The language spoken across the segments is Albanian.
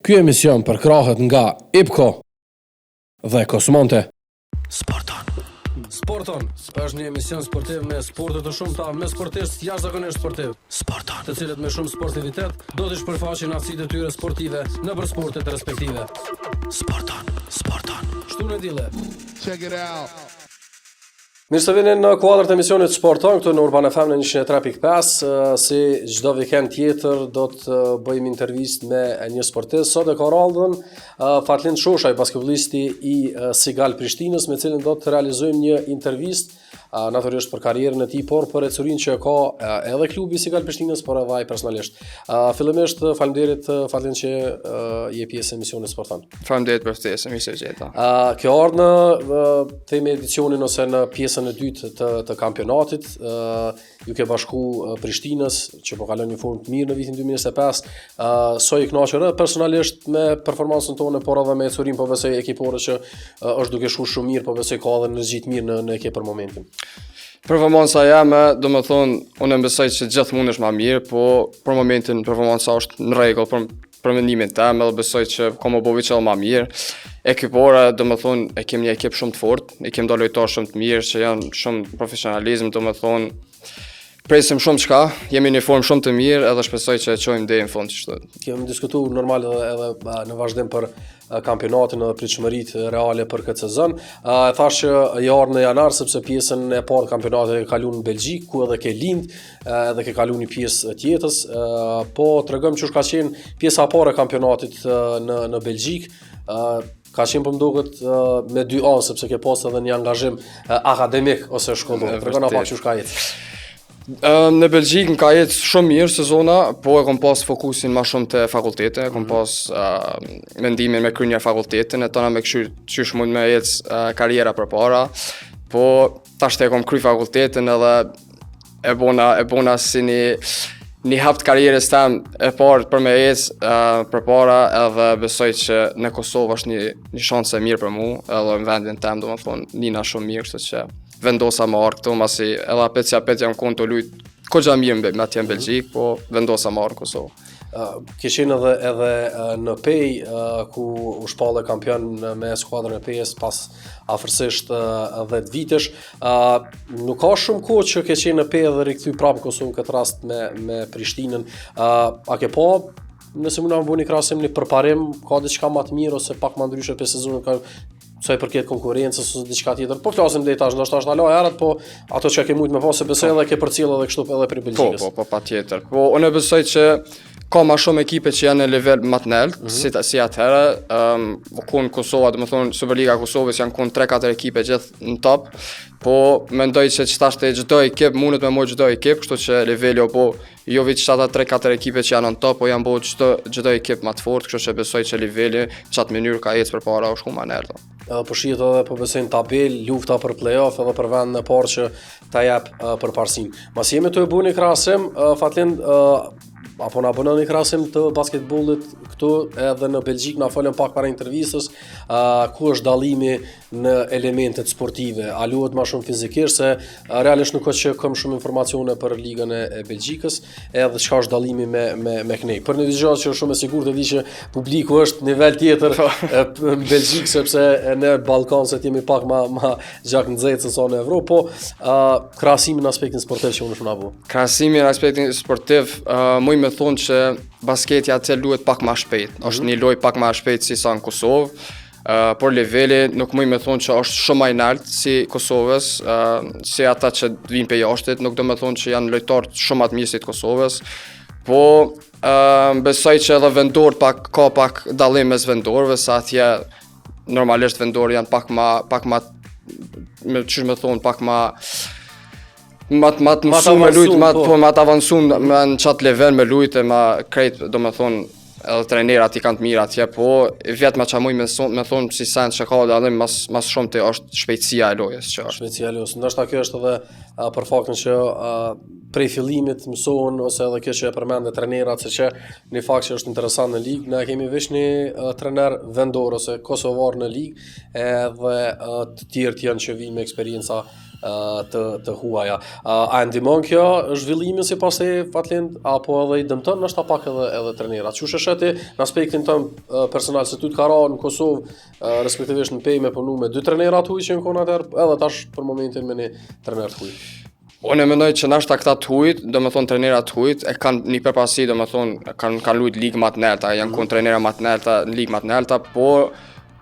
Ky emision përkrahet nga IPCO dhe Kosmonte. Sporton është një emision sportiv me sporte të shumta, me sportistë jashtëzakonisht sportiv. Të cilët me shumë sportivitet do të shpërfaqin aftësitë e tyre sportive nëpër sportet respektive. Shtunë dile. Check it out. Mirë se vini në kuadrët e emisionit Sporton këtu në Urban FM në 103.5. Si çdo vikend tjetër do të bëjmë intervistë me një sportist. Sot e ka ardhur Fatlind Shoshaj, basketbollisti i Sigal Prishtinës, me cilin do të realizojmë një intervistë natyrisht për karrierën e tij, por për ecurinë që ka edhe klubi Sigal Prishtinës, por edhe ai personalisht. Fillimisht faleminderit Fatlind që je pjesë e emisionit Sporton. Faleminderit për ftesën, mirë se jeta. Kjo ardhur në themi edicionin ose në pjesën e dytë të kampionatit, ju ke bashku Prishtinës që po kalon një formë të mirë në vitin 2025. So i kënaqur personalisht me performancën tonë, por edhe me ecurinë, po besoj ekipore që është duke shkuar shumë mirë, po besoj ka edhe energji të mirë në ekip për momentin. Performanca jame, do të thonë, unë besoj që gjithmonë është më mirë, po për momentin performanca është në rregull për mendimin tim, edhe besoj që ka më bëvi që më mirë. Ekipora, do të thonë, e kemi një ekip shumë të fortë, e kemi do lojtarë shumë të mirë që janë shumë profesionalizëm, do të thonë, presim shumë çka, jemi në formë shumë të mirë, edhe shpresoj që e çojmë deri në fund kështu. Kemi diskutuar normal edhe në vazhdim për kampionatin edhe pritshmëritë reale për këtë sezon. E thash që jarë në janar sepse pjesën e parë të kampionatit e kaluar në Belgjik, ku edhe ke lind, edhe ke kaluar një pjesë tjetës, po tregojmë që ka qenë pjesa e parë e kampionatit në Belgjik. Ka qenë për më duket me 2 anë, sepse ke pas edhe një angazhim akademik ose shkollor. Tregona pak çu ka jetë. Në Belgjik më ka jetë shumë mirë sezona, po e kom pas fokusin ma shumë të fakultete, kom pas mendimin me kryer një fakultetin, e tona me qysh mund me jetë karriera përpara, po tash e kom kry fakultetin edhe e bona si një hap të karrierës tem e parë për me jetë përpara, edhe besoj që në Kosovë është një shansë e mirë për mu, edhe në vendin tem, do më thonë, nina shumë mirë, kështu që vendosa më arë këtu, masi edhe apet jam konë të lujtë kogja mirë me atje në Belgjik, po vendosa më arë në Kosovë. Kishin edhe në Pej, ku u shpallë kampion me skuadrën e Pejës pas afërsisht 10 vitesh. Nuk ka shumë kohë që ke qenë në Pejë dhe rikthy prapë në Kosovë, në këtë rast me Prishtinën. A ke pa, nëse mund na bëni krahasim një përparim, ka diçka më të mirë ose pak më ndryshe për sezonin ka sa i përket konkurrencës ose diçka tjetër? Po flasim deri tash, ndoshta është alo herët, po ato që ke mujt me pas se besoj edhe ke përcjell edhe kështu edhe për Belgjikës. Po, patjetër. Po unë besoj që ka ma shumë ekipe që janë në level më të lartë, si atëherë, ku në Kosova, do të thonë Superliga Kosovës janë ku 3-4 ekipe gjithë në top, po mendoj që çfarë çdo ekip mundet me moj çdo ekip, kështu që leveli apo jo vetë ata 3-4 ekipe që janë në top, po janë bëu çdo ekip më të fortë, kështu që besoj që leveli çat mënyrë ka ecë përpara është shumë më lart. Po shihet edhe po besoj në tabel, lufta për play-off edhe për vendin e parë që ta jap përparësinë. Mos jemi të e bëni krahasim, Fatlind, apo na bënon një krahasim të basketbollit këtu edhe në Belgjik, na folën pak para intervistës, ku është dallimi në elementet sportive? A luhet më shumë fizikisht, se realisht nuk ka që kam shumë informacione për ligën e Belgjikës, edhe çka është dallimi me kënej. Për një dëgjues që është shumë e sigurt e di që publiku është nivel tjetër në Belgjik, sepse në Ballkan se jemi pak më gjak nxehtë se sa në Evropë, po krahasimin në aspektin sportiv që unë shumë na bëu. Krahasimi në aspektin sportiv, më me thonë që basketi atë luhet pak më shpejt. Është një lojë pak më shpejt si sa në Kosovë, por leveli nuk më thonë që është shumë më i lartë si Kosovës, si ata që vinë pe jashtë, nuk do të thonë që janë lojtarë shumë më të mirë si të Kosovës, po besoj që edhe vendorët ka pak dallim mes vendorëve, sa atje normalisht vendorët janë pak më më të mësuar me lujt, më të avancuar në çat level me lujt e më krejt, do të thonë edhe trajnerat i kanë të mirë atje, po vetëm çka më thonë si sen që ka dallim mas shumë të është shpejtësia e lojës që është. Shpejtësia e lojës. Ndoshta kjo është edhe për faktin që prej fillimit mësohen ose edhe kjo që e përmendë trajnerat, se që një fakt që është interesant në ligë, ne kemi veç një trajner vendor ose kosovar në ligë, edhe të tjerë janë që vinë me eksperjenca të huaja. A ndihmon kjo zhvillimin sipas te Fatlind apo edhe i dëmton ndoshta pak edhe trajnerat? Çu shesheti në aspektin tënd personal se ty të ka rënë në Kosovë, respektivisht në Pejë me punu me 2 trajnera të huaj që në kohën atëherë, edhe tash për momentin me një trajner të huaj. Unë mendoj që nashta këta të huajt, domethënë trajnerat të huajt e kanë një përparësi, domethënë kanë luajt ligë më të larta, janë kon trajnera më të larta, ligë më të larta, por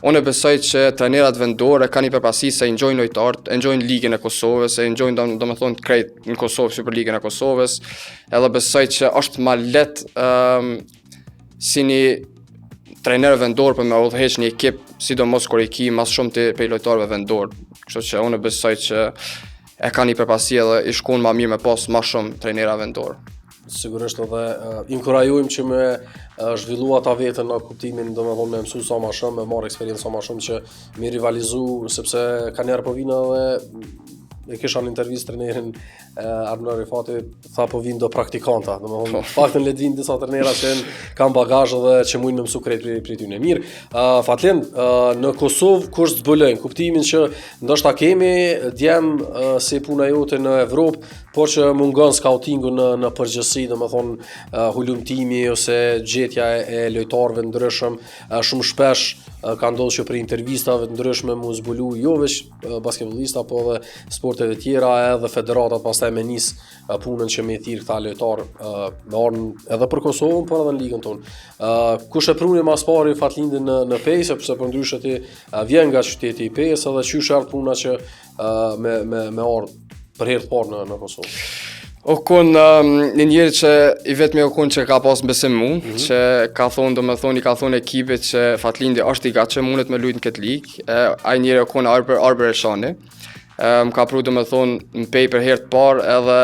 unë besoj që trajnerat vendor kanë një përparësi se enjoynë lojtarët, enjoynë ligën e Kosovës, e enjoynë domethënë krejt në Kosovë Superligën e Kosovës, edhe besoj që është më lehtë si një trajner vendor për me udhëheq një ekip, sidomos kur i ki mas shumë të prej lojtarëve vendor. Kështu që unë besoj që e ka një përparësi edhe i shkon më mirë me pas më shumë trajnera vendor. Sigurisht edhe inkurajojmë që me zhvillu ata vetën në kuptimin domethënë me mësu sa më shumë, me marrë eksperiencë sa më shumë që me rivalizu, sepse kanë njerë po vinë edhe e kisha në intervistë trajnerin Arnor Rifati, tha po vinë do praktikanta, domethënë faktën le dinë disa trajnera që kanë bagazh edhe që mundin me mësu krejt prej tyre. Mirë, Fatlind, në Kosovë kush zbulojnë kuptimin që ndoshta kemi djem si puna jote në Evropë, por që mungon scoutingu në përgjithësi, domethënë hulumtimi ose gjetja e lojtarëve ndryshëm, shumë shpesh ka ndodhur që për intervistave të ndryshme mu zbulu jo vetëm basketbollistë apo edhe sportet e tjera, edhe federatat pastaj me nis punën që me thirr këta lojtarë me ardhmë edhe për Kosovën, por edhe në ligën tonë. Kush e pruni mas pari Fatlindin në Pejë, sepse përndryshe ti vjen nga qyteti i Pejës, edhe qysh ardh puna që me ardh për herë të parë në Kosovë. Okun një njeri që i vetmi Okun që ka pas besim mu, që ka thonë domethënë i ka thonë ekipit që Fatlindi është i gatshëm mundet me lujt në këtë ligë. Ai njeri Okun Arber Elshani. Më ka pru domethënë në Pejë për herë të parë, edhe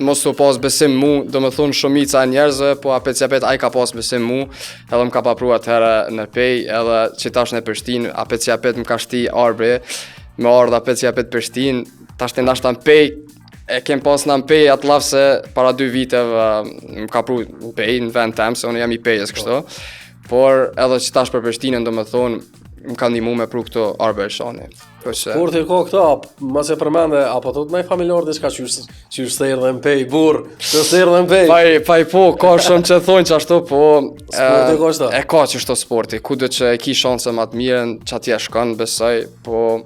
mos u pas besim mu, domethënë shumica e njerëzve, po apeciapet ai ka pas besim mu, edhe më ka papru atëherë në Pejë, edhe që tash në Prishtinë, apeciapet më ka shti Arbre, me ardh apeciapet Prishtinë, tash të nashta në Pejë. E kem pas në Pejë atë lavë se para 2 viteve më ka pru në Pejë në vend tem, se unë jam i Pejës kështu. Por edhe që tash për Prishtinën domethënë më ka ndihmu me pru këto Arber Elshani. Kur ti ka këta, mos e përmende apo thot më familjar diçka që se erdhën në Pejë burr, se erdhën në Pejë. Faj po, ka shumë që thonë që ashtu, po sporti ka ashtu. E ka që shto sporti, kudo që e ki shanse më të mirën, që atje shkon, besoj, po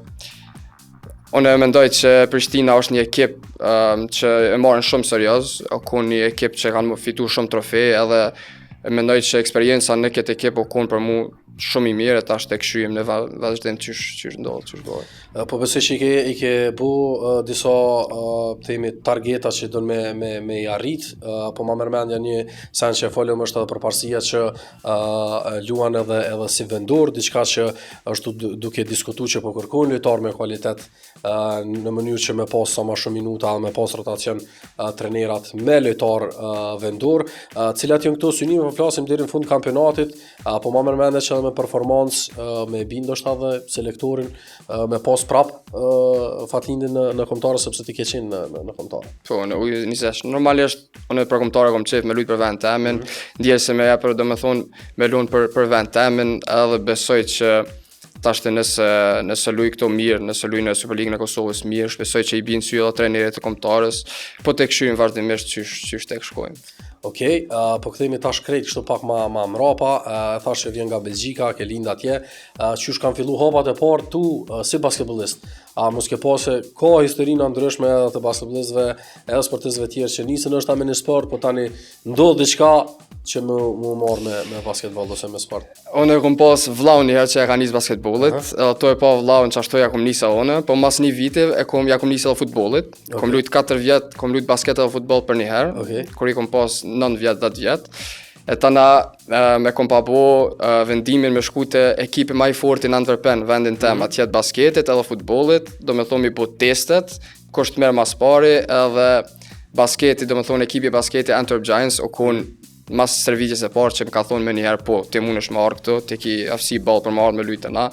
unë e mendoj që Prishtina është një ekip që e marrin shumë serioz, Okun një ekip që kanë fitu shumë trofe, edhe e mendoj që eksperienca në këtë ekip Okun për mu shumë i mirë, tash tek shyjmë në vazhdim çish ndodh, çish bëhet. Po besoj që i ke bu disa themi targeta që do me i arrit, po më mendja një sen që folëm është edhe përparësia që luan edhe si vendor, diçka që është duke diskutuar që po kërkojnë lojtar me kualitet në mënyrë që me pas sa më shumë minuta, me pas rotacion trajnerat me lojtar vendor, cilat janë këto synime, po flasim deri në fund kampionatit, po më mendja që me performancë, me bindoshta dhe selektorin, me pas prap Fatlindin në kombëtare sepse ti ke qenë në kombëtare. Po, në nisesh. Normalisht unë për kombëtare kam qef me lut për vend temin, ndjej se me japë domethënë me lund për vend temin, edhe besoj që tash nëse luaj këto mirë, nëse luaj në Superligën e Kosovës mirë, shpresoj që i bien sy edhe trajnerët e kombëtarës, po tek shijmë vazhdimisht çish tek shkojmë. Okej, po kthehemi tash krejt kështu pak më mrapa, thash që vjen nga Belgjika, ke lind atje, qysh kanë fillu hapat e parë tu si basketbollist. A mos ke pasë ka historinë ndryshme të basketbollistëve, edhe sportistëve tjerë që nisën është me një sport, po tani ndodh diçka që më marr me basketboll ose me sport. Unë kom pas vllaun një herë që ka nis basketbollit, to e pa vllaun që ashtu ja kom nisa unë, po mas një viti ja kom nis edhe futbollit. Kom luajt 4 vjet, kom luajt basket edhe futboll për një herë, kur i kom pas 9 vjet, 10 vjet. E tana me kom pa bo vendimin me shku te ekipi më i fortë në Antwerpen, vendin tem, atje të basketit edhe futbollit, do me thonë mi bo testet, kusht merr mas pari, edhe basketi, do me thonë ekipi basketi Antwerp Giants, Okun mas servitjes e parë që më ka thonë me njëherë, po, ti mund është më arë këtu, ti ki aftësi ball për më arë me lujtë na,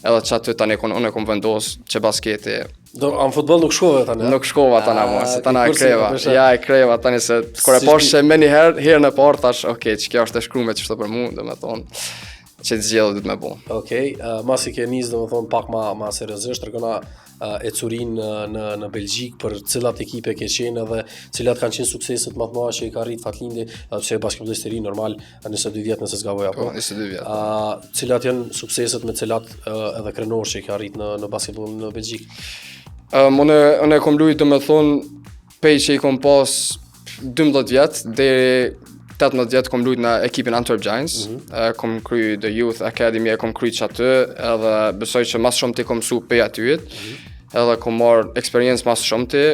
edhe që aty tani unë e kom vendos që basketi. Në futboll nuk shkove tani? Nuk shkova tani mua, se tani e kreva. Ja, e kreva tani se kur e posh që me herë në parë tash, okay, ç'kjo është e shkruar ç'është për mua, domethënë. që të zgjedhë du të me bo. Okej, masi ke nis domethënë pak ma seriozisht, tregona ecurin në Belgjik për cilat ekipe ke qenë edhe cilat kanë qenë sukseset më të mëdha që i ka rrit Fatlindi, pse basketbollist i ri normal 22 vjet nëse s'gaboj apo. 22 vjet. Cilat janë sukseset me cilat edhe krenar që i ka rrit në basketboll në Belgjik? Unë kom luajt domethënë pej që i kom pas 12 vjet deri 18 vjet kom luajt në ekipin Antwerp Giants, kom kry the Youth Academy, kom kry që aty, edhe besoj që mas shumë ti kom mësu pej atyjet, edhe kom marrë eksperiencë mas shumë ti,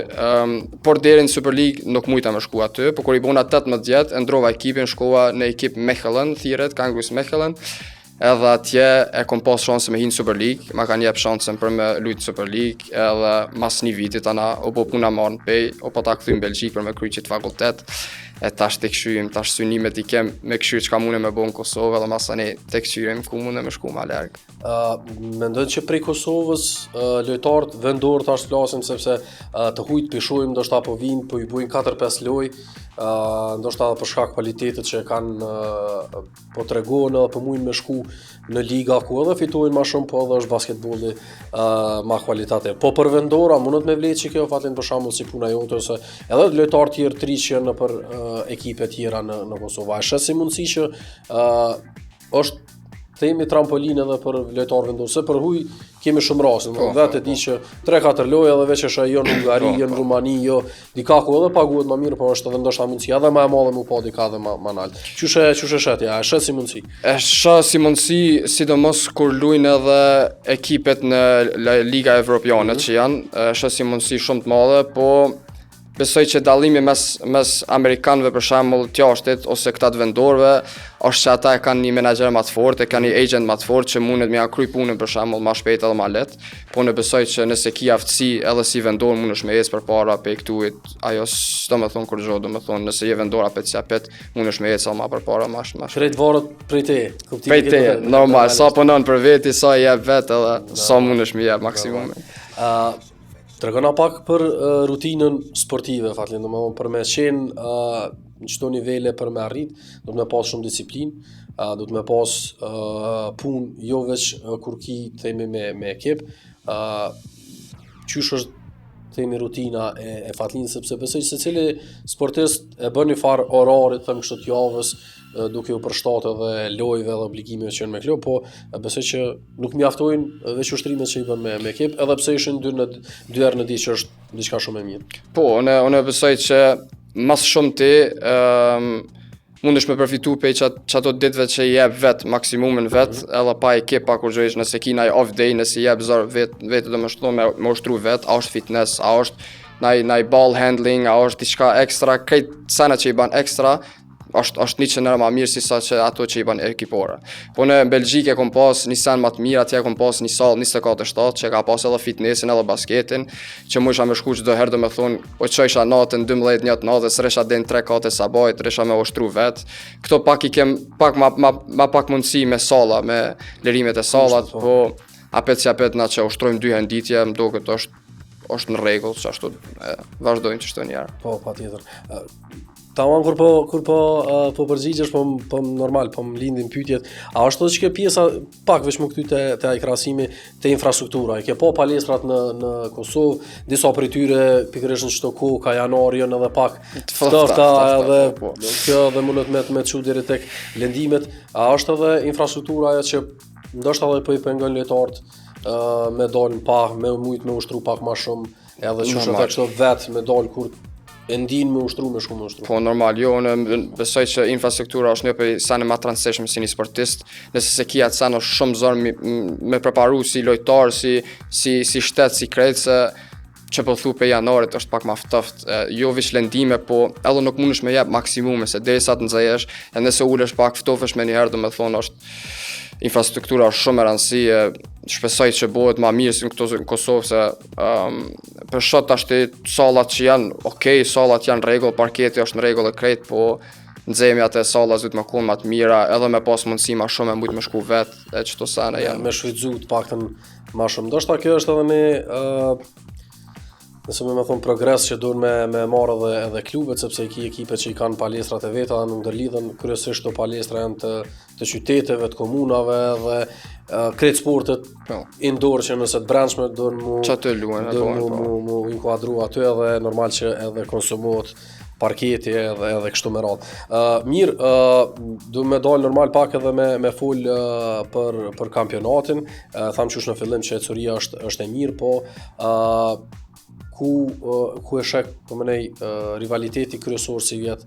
por deri në Super League nuk mujta me shku aty, por kur i bona 18 vjet, ndrova ekipin, shkova në ekip Mechelen, Thirret, Kangrus Mechelen, edhe atje e kom pas shanse me hinë Super League, ma kanë jep shansën për me lujtë Super League, edhe mas një vitit ana, o po puna marrë në pej, o po ta këthym Belgjik për me kry qit fakultet, e tash të këshyrim, tash synimet i kem me këshyr që ka mune me bo në Kosovë, edhe masani të këshyrim ku mune me shku ma lërgë. Mendoj që prej Kosovës lojtarët vendor tash flasim sepse të hujt pishojmë, ndoshta po vinë, po i bujnë 4-5 loj, ndoshta për shkak kualitetit që kanë po tregojnë edhe po mujnë me shku në liga ku edhe fitojnë ma shumë, po edhe është basketbolli ma kualitativ. Po për vendora mundet me vlet që kjo fatin për shembull si puna jote ose edhe lojtarë tjerë tri që janë për ekipe tjera në Kosovë. A shes si mundësi që është themi trampolinë edhe për lojtarë vendor, se për huj kemi shumë raste, vetë e di që 3-4 loja edhe veç është jo në Hungari, jo në Rumani, jo dika ku edhe paguhet më mirë, por është edhe ndoshta mundësi edhe më e madhe më pa dika edhe më lart. Qyshe shet ja, e shet si mundësi? E shet si mundësi, sidomos kur luajnë edhe ekipet në Liga Evropiane që janë, shet si mundësi shumë të madhe, po besoj që dallimi mes amerikanëve për shembull të jashtit ose këta të vendorëve është që ata e kanë një menaxher më të fortë, kanë një agent më të fortë që mundet me ja kryj punën për shembull më shpejt edhe më lehtë. Po ne besoj që nëse ki aftësi edhe si vendor mundesh me ecë përpara pe këtuit, ajo s'domethën kur gjë, domethën nëse je vendor apo ti apet mundesh me ecë më përpara më shumë. Krejt varet prej te, kuptimi. Prej te, normal, sa punon për veti, sa i jep vet edhe sa mundesh me jep maksimumin. Tregona pak për rutinën sportive, Fatlin, domethënë për me qenë në çdo nivele për me arrit, do të me pas shumë disiplinë, do të me pas punë jo veç kur ki themi me ekip, qysh është themi rutina e Fatlinit, sepse besoj se cili sportist e bën një farë orarit thëmë kështu të javës, duke u përshtatë edhe lojëve dhe obligimeve që janë me klub, po besoj që nuk mjaftojnë veç ushtrimet që i bën me ekip, edhe pse ishin dy herë në ditë që është diçka shumë e mirë. Po, unë besoj që mas shumë ti mundesh me përfitu pe çato ditëve që i jep vet maksimumin vet, edhe pa ekip pa kurrësh, nëse ki naj off day, nëse jep zor vetë domethënë me ushtru vet, a është fitness, a është naj ball handling, a është diçka ekstra, krejt sana që i bën ekstra, është 100 herë më mirë se sa që ato që i bën ekipore. Po në Belgjikë kom pas një sen më të mirë, atje kom pas një sallë 24/7 që ka pas edhe fitnessin edhe basketin, që më isha me shku çdo herë domethënë, o çojsha natën 12 natë natë, s'resha den 3 katë sabajt, resha me ushtru vet. Këto pak i kem pak pak mundësi me salla, me lirimet e sallat, po apet na që ushtrojmë 2 herë ditje, më duket është në rregull, ashtu vazhdojmë çdo njëherë. Po, patjetër. Tamam kur po përgjigjesh, po normal, po më lindin pyetjet. A është edhe që kjo pjesa pak veç më këty te ai krahasimi te infrastruktura. E ke po palestrat në Kosovë, disa prej tyre pikërisht në çdo kohë ka janari janë edhe pak ftohta edhe kjo edhe mundet me çu deri tek lëndimet. A është edhe infrastruktura ajo që ndoshta edhe po i pengon lojtarët me dalë pa, me mujt me ushtru pak më shumë, edhe që është kështu vet me dalë kur e ndin me ushtru me shumë me ushtru. Po normal, jo, unë besoj që infrastruktura është një për sanë ma transishme si një sportist, nëse se kia të sanë është shumë zorë me preparu si lojtar, si shtet, si krejt, se që po thu pe janarit është pak ma ftoft, jo vish lëndime, po edhe nuk mundesh me jep maksimume, se deri sa të nxehesh, e nëse ulesh pak ftofesh me njëherë, do me thonë është infrastruktura është shumë e rëndësi, shpresoj që bëhet më mirë si në këto në Kosovë, se për shot tash sallat që janë okay, sallat janë rregull, parketi është në rregull e krejt, po nxemja te sallat duhet më kon më të mira, edhe me pas mundësi më shumë me më shku vet, e çto sana janë. Me shfrytzu të paktën më shumë. Ndoshta kjo është edhe nëse me thonë progres që duhen me marrë edhe klubet, sepse i ki ekipe që i kanë palestrat e veta, në ndërlidhen kryesisht të palestra janë të qyteteve, të komunave dhe kretë sportet indoor që nëse të brendshme duhen mu inkuadru aty edhe normal që edhe konsumohet parketi edhe kështu me radhë. Mirë, du me dalë normal pak edhe me full për kampionatin. Thamë qysh në fillim që Ecuria është e mirë, po ku e shek përmenej rivaliteti kryesor si vjetë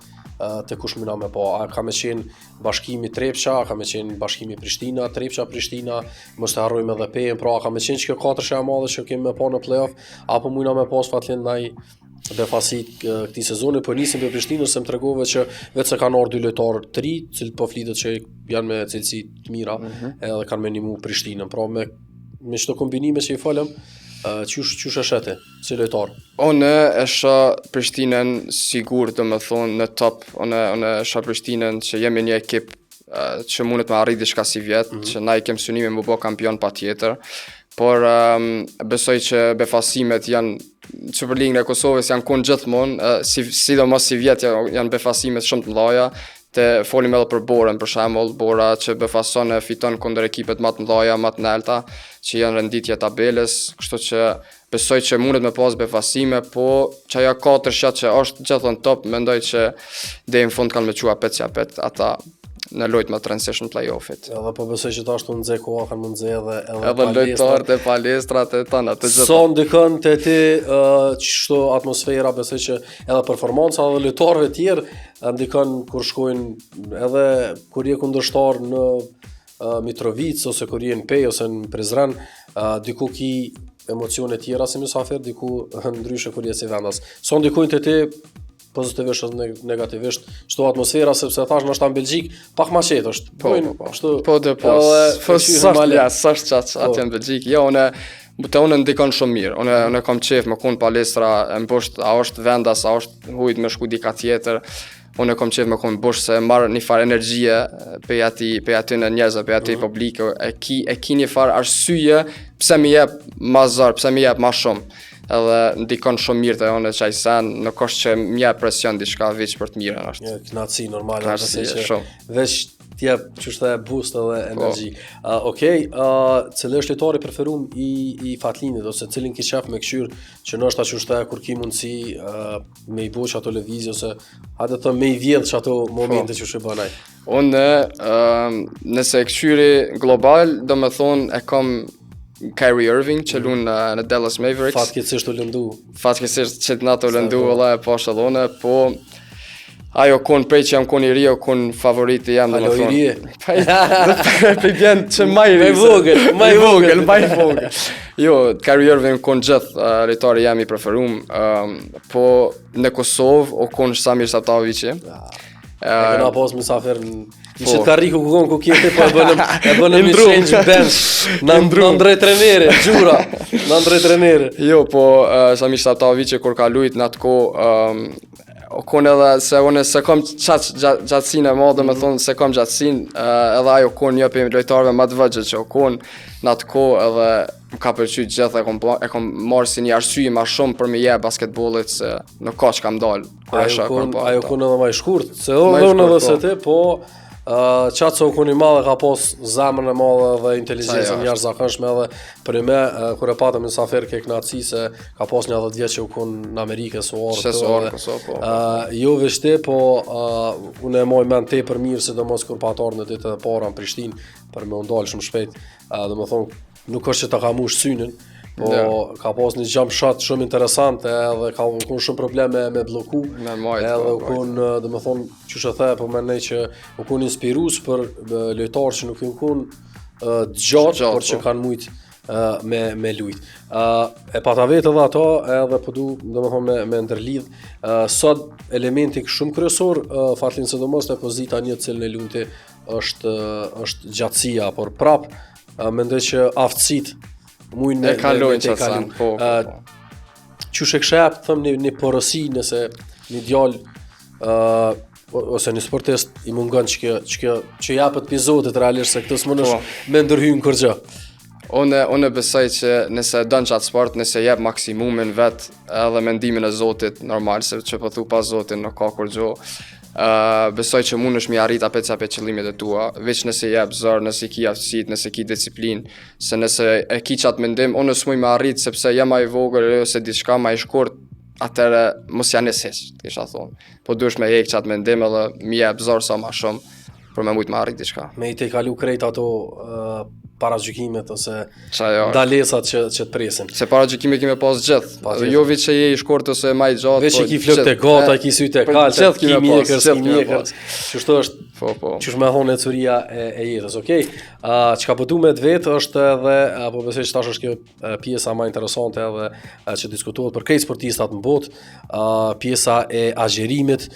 të kush mëna me po. A ka me qenë bashkimi Trepqa, a ka me qenë bashkimi Prishtina, Trepqa, Prishtina, mos të harrojmë edhe pejën, pra a ka me qenë që kjo 4 e madhe që kemi me po në playoff, apo mëna me pas fatlin ndaj befasit këtij sezoni, po nisim për Prishtinën se më tregove që vetë se kanë ardhur 2 lojtarë të ri, cilë po flitet që janë me cilësi të mira, edhe kanë me nimu Prishtinën. Pra me çdo kombinime që i folëm, qysh e shete, si lojtar? Unë e shoh Prishtinën sigur domethënë në top, unë e shoh Prishtinën që jemi një ekip që mundet me arrit diçka si vjet, që na i kem synime më bë kampion patjetër. Por besoj që befasimet janë Superligën e Kosovës janë kon gjithmonë, sidomos si vjet janë befasimet shumë të mëdha. Te folim edhe për Borën, për shembull, Bora që befason e fiton kundër ekipet më të mëdha, më të nalta, që janë renditje tabelës, kështu që besoj që mundet me pas befasime, po që ajo 4 shat që është gjithmonë top, mendoj që deri në fund kanë me qua 5-5 ata në lojt me transition playoffit. Edhe po besoj që ashtu nxe koha kanë mundze edhe lojtarët e palestrat e tona të gjitha. Son ndikon te ti çdo atmosfera, besoj që edhe performanca edhe lojtarëve të tjerë ndikon kur shkojnë edhe kur je kundërshtar në Mitrovic ose kur je në Pej ose në Prizren, diku ki emocione tjera si mysafir, diku ndryshe kur je si vendas. Son ndikojnë te ti pozitivisht ose negativisht çdo atmosfera, sepse thash në Belgjik pak më qetë është. Aty në Belgjik. Jo, unë ndikon shumë mirë. Unë kam qef me kon palestra e mbosh, a është vendas, a është hujt me shku dika tjetër. Unë kam qef me kon bosh se marr një farë energjie pe aty në njerëz, pe aty publik, e ki një farë arsye pse më jep më zor, pse më jep më shumë. Edhe ndikon shumë mirë te unë çaj sen, në kosh që më jep presion diçka veç për të mirën është. Ja, knaçi normale, që veç t'jep çështë boost edhe energji. Okej, cili është lojtari preferuar i Fatlinit ose cilin ke qef me këshyr që ndoshta çështë kur ki mundsi me i bosh ato lëvizje ose hajde të me i vjedh ato momente që u bën ai. Unë nëse këshyri global, domethënë e kam Kyrie Irving që lun në Dallas Mavericks. Fatkeqësisht u lëndu. Fatkeqësisht që nato lëndu valla e pashallone, po ajo kon prej që jam kon i ri, kon favoriti jam domethënë. Pe vjen që më i vogël. Jo, Kyrie Irving kon gjithë lojtari jam i preferuar, po në Kosovë o kon Samir Sataviciu. Na pas mysafir që të karriku ku kjete, po e bënëm një change bench. Në ndrej trenere, gjura. Në ndrej trenere. Jo, po Samir Sataviciu kur ka lujt në atë ko, kon edhe se unë se kom gjatësinë e madhe, me thonë se kom gjatësinë, edhe ajo kon një për lojtarëve më të vëgjët që kon në atë ko edhe më ka përqyt gjithë e kom marrë si një arsye ma shumë për me je basketbollit se në kaq kam dalë. Ajo kon edhe ma i shkurt, se unë edhe se ti, po qatë se u kun i madhe ka pos zemrën e madhe dhe inteligencën jashtëzakonshme edhe për me kur e patëm mysafir ke knaçi se ka pos një 10 vjet që u kun në Amerikë së orë. Jo veçte, po unë e moj mend tepër mirë sidomos kur patar në ditët e para në Prishtinë për me u ndal shumë shpejt. Domethënë nuk është që ta ka mush synin, po ka pas një jump shot shumë interesante edhe ka kon shumë probleme me bloku. Edhe u kon domethënë çush e the, po mendoj që u kon inspirues për lojtarë që nuk kon gjatë, por që kanë mujt me lujt. E pata vetë edhe ato, edhe po du domethënë me ndërlidh sot elementi shumë kryesor Fatlin sidomos te pozita 1 cilën e lunti është gjatësia, por prap mendoj që aftësitë mujnë e kalojnë që asan, po. Qysh e këshep, thëm një porosi nëse një djallë ose një sportist i mungon që japët pizotit realisht se këtë s'mon është me ndërhyjnë kërgjë. Unë besoj që nëse dën qatë sport, nëse jep maksimumin vet edhe mendimin e Zotit normal, se që po thu pas Zotin nuk ka kur gjo. Besoj që mund është mi arrit apet qëllimet e tua, veç nëse jep zër, nëse ki aftësit, nëse ki disciplin, se nëse e ki qatë mendim, unë s'muj me arrit sepse jam ai vogël ose diçka ma i shkurt, atëre mos janë neseq, kisha thonë. Po duhesh me hek qatë mendim edhe mi jep zër sa ma shumë për me mujt me arrit diçka. Me i te kalu krejt ato paragjykimet ose Qajo. ndalesat që të presin. Se paragjykime kime pas gjithë, jo veç që je i shkurt ose ma i gjatë. Veç që ki flok të gata, ki syte po, kalë, gjithë ki kime mjekër, pas, s'ki gjithë kime mjekër. pas. Qështu është, Po. qësh me thonë e curia e jetës, okej? Çka po du me të vetë është edhe, po besoj që tash është kjo pjesa ma interesante edhe që diskutohet për krejt sportistat në botë, pjesa e agjerimit,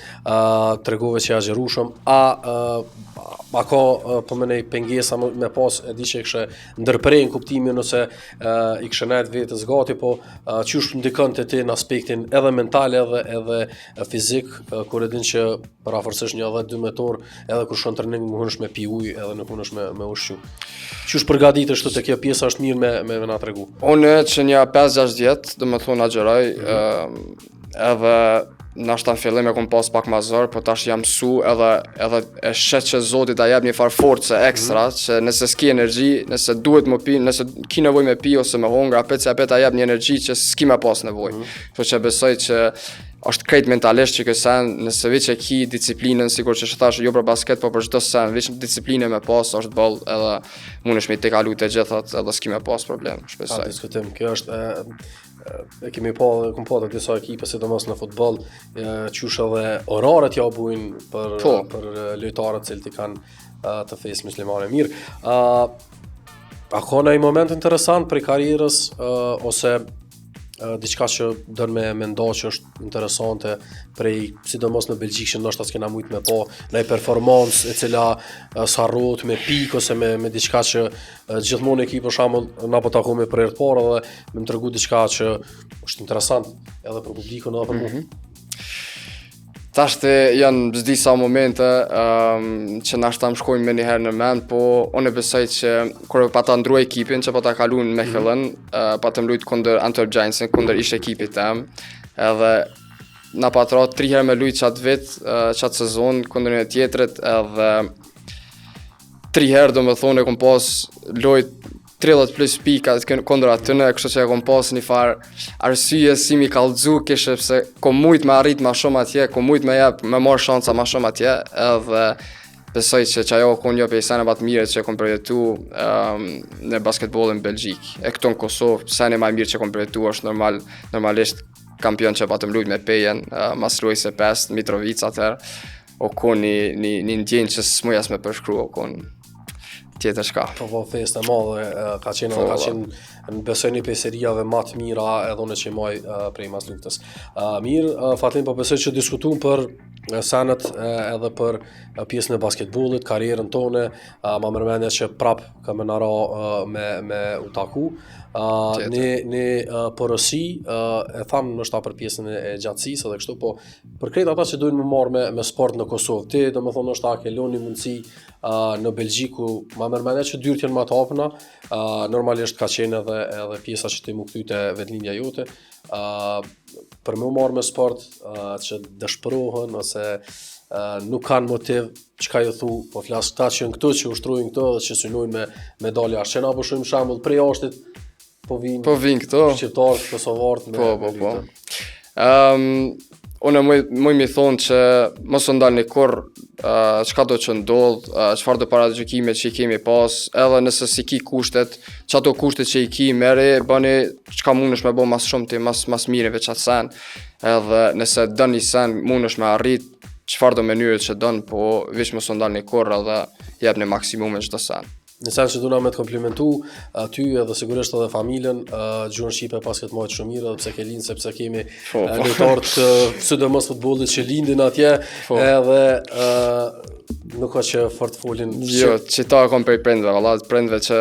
tregove që agjerushëm, a ka po më nej pengesa me pas e di që i kështë ndërprej në kuptimin ose i kështë nejt vetës gati, po qysh ndikon të ti në aspektin edhe mental edhe fizik, kur e din që paraforcesh një edhe 12 orë, edhe kur shon trening nuk hunesh me pi ujë, edhe nuk hunesh me ushqy. Qysh përgatitesh të kjo pjesa është mirë me na tregu? Unë që një 5-6 vjetë, dhe me thonë agjeroj, edhe nashta në fillim e kom pas pak ma zër, po tash jam mësu edhe e shet që Zotit a jep një farë force ekstra, që nëse s'ki energji, nëse duhet më pi, nëse ki nevoj me pi ose me hongra, apet a jep një energji që s'ki me pas nevoj. Po që besoj që është krejt mentalisht që kësen, nëse veç e ki disciplinën, sikur që thash jo për basket, po për çdo sen, veç disciplinë me pas është ball edhe mundesh me te kalu të gjithat edhe s'ki me pas problem, shpesoj. Pa diskutim, kjo është e kemi kom pa të disa ekipe, sidomos në futboll, qysh edhe oraret ja bujnë për lojtarët cilët i kanë të fesë muslimane mirë. A ka në moment interesant për karierës ose diçka që dën me nda që është interesante prej sidomos në Belgjikë që ndoshta s'kena mujt me pa në performancë e cila s'harrohet me pikë ose me diçka që gjithmonë ekip për shembull na po takojmë për herë të parë dhe më tregu diçka që është interesant edhe për publikun edhe për mua. Tash të janë disa momente që nashta më shkojnë me njëherë në mend, po unë besoj që kur pa ta ndruaj ekipin që pa ta kalu në Mechelen, pa të mlujt kundër Antwerp Giantsin, kundër ish ekipit tem, edhe na pa tra 3 herë me lujt qatë vit, qatë sezon, kundër një tjetrit, edhe 3 herë do me thonë e kom pas lojt 30 plus pika kundër atyne, kështu që e kom pas një farë arsye si mi kallxu kishe pse kom mujt me arrit ma shumë atje, kom mujt me jep me marr shanca ma shumë atje, edhe besoj që ajo ka një prej sene më të mira që kom përjetu në basketbollin Belgjik. E këtu në Kosovë, sene më mirë që kom përjetu është normalisht kampion që patëm lujt me Pejen, mas luajse 5 Mitrovica atëherë, o kon një ndjenjë që s'mujas me përshkru, o kon tjetër shka. Po festë e madhe ka qenë besoj një peseriave më të mira edhe unë që maj prej mas luftës. Mirë, Fatlin, po besoj që diskutum për senet edhe për pjesën e basketbollit, karierën tone, ma mërmenja që prap këmë nara me u taku. Një përësi, e thamë nështë ta për pjesën e gjatësisë edhe kështu, po për krejt ata që dojnë më marrë me sport në Kosovë, ti do më thonë nështë ta ke loni mundësi në Belgjiku, ma mërmenja që dyrë tjenë ma të hapëna, normalisht ka qenë edhe pjesa që ti më këtyte vetlinja jote, për me marrë me sport që dëshpërohen ose nuk kanë motiv, çka ju thu, po flas këta që në këtu që ushtrojnë këto dhe që synojnë me dalja, që na po shumë shembull prej jashtit po vinë këto shqiptarët, kosovarët po. Unë muj mi thonë që mos u ndalni kurr çka do që ndodh, çfarë do paragjykime që i kemi pas, edhe nëse si ki kushtet, çato kushtet që i ki merri, bëni çka mundesh me bë mas shumë ti, mas mirë veç atë sen, edhe nëse dën një sen mundesh me arrit çfarë do mënyrë që don, po veç mos u ndalni kurr edhe jepni maksimumin çdo sen. Në sens që duna me të komplimentu ty edhe sigurisht edhe familjen, gjuhën shqipe pas këtë majtë shumë mirë edhe pse ke linë, sepse kemi lojtarë të sidomos futbollit që lindin atje edhe nuk ka që fort folin shqip. Jo, që ta kom prej prindve, valla, prindve që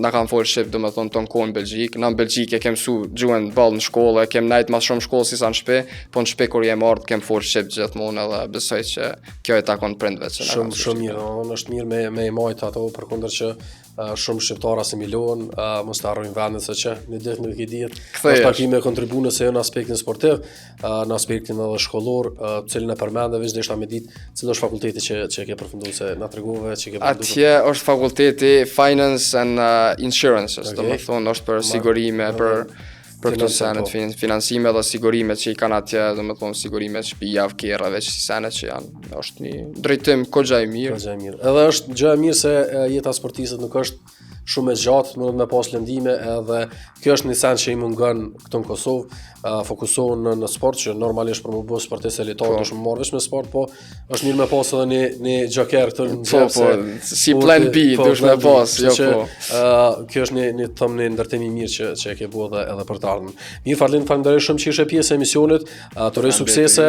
na kanë folë shqip, do me thonë tonë kohë në Belgjik. Na në Belgjik e kem su gjuhën ballë në shkollë, kem najt mas shumë shkollë si sa në shpe, po në shpe kur jem ardhë kem folë shqip gjithmonë edhe besoj që kjo e takon prindve që na kanë su. Shumë mirë, është mirë me i majtë ato, përkundër që shumë shqiptar asimilohen, mos të harrojnë vendin se që në ditë nuk i dihet. Kthehesh. Është takime kontribune se jo në aspektin sportiv, në aspektin edhe shkollor, cilën e përmende veç deshta me ditë cilë është fakulteti që ke përfunduar se na tregove që ke përfunduar. Atje është fakulteti Finance and Insurances, do të thonë është për sigurime, për këto senet, financime dhe sigurimet që i kanë atje, do të thonë sigurimet shtëpia, kerra, veç si senet që janë, është një drejtim kogja i mirë. Kogja e mirë. Edhe është gjë e mirë se jeta sportistët nuk është shumë e gjatë, mundet me pas lëndime, edhe kjo është një sen që i mungon këtu në Kosovë, fokusohen në sport që normalisht për më bëj sportist elitar do shumë marrë veç me sport, po është mirë me pas edhe një joker këtu në Po, si plan B, dush me pas, jo po. Kjo është një thëmë një ndërtim i mirë që e ke bu edhe për të ardhmen. Mirë, Farlin, falenderoj shumë që ishe pjesë e emisionit, të uroj suksese,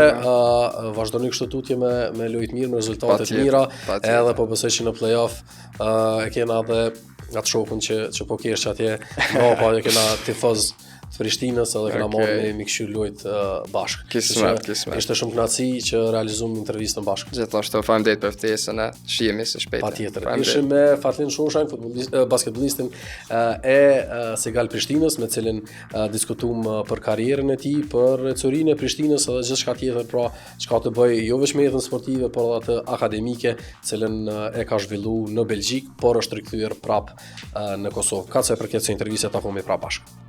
vazhdoni kështu tutje me lojtë mirë, me rezultate mira, edhe po besoj që në play-off e kena edhe atë shokun që po kesh që atje pa e kena tifoz të Prishtinës edhe kena marrë me këshyr lojt bashkë. Kismet. Ishte shumë kënaqësi që realizum intervistën bashkë. Gjithashtu faleminderit për ftesën, shihemi së shpejti. Patjetër. Ishim me Farlin Shoshank, basketbollistin e Segal Prishtinës, me cilin diskutuam për karrierën e tij, për curinë e Prishtinës edhe gjithçka tjetër, pra çka të bëj jo vetëm me jetën sportive, por edhe atë akademike, cilën e ka zhvilluar në Belgjik, por është rikthyer prap në Kosovë. Ka sa i përket së intervistës, takojmë prap bashkë.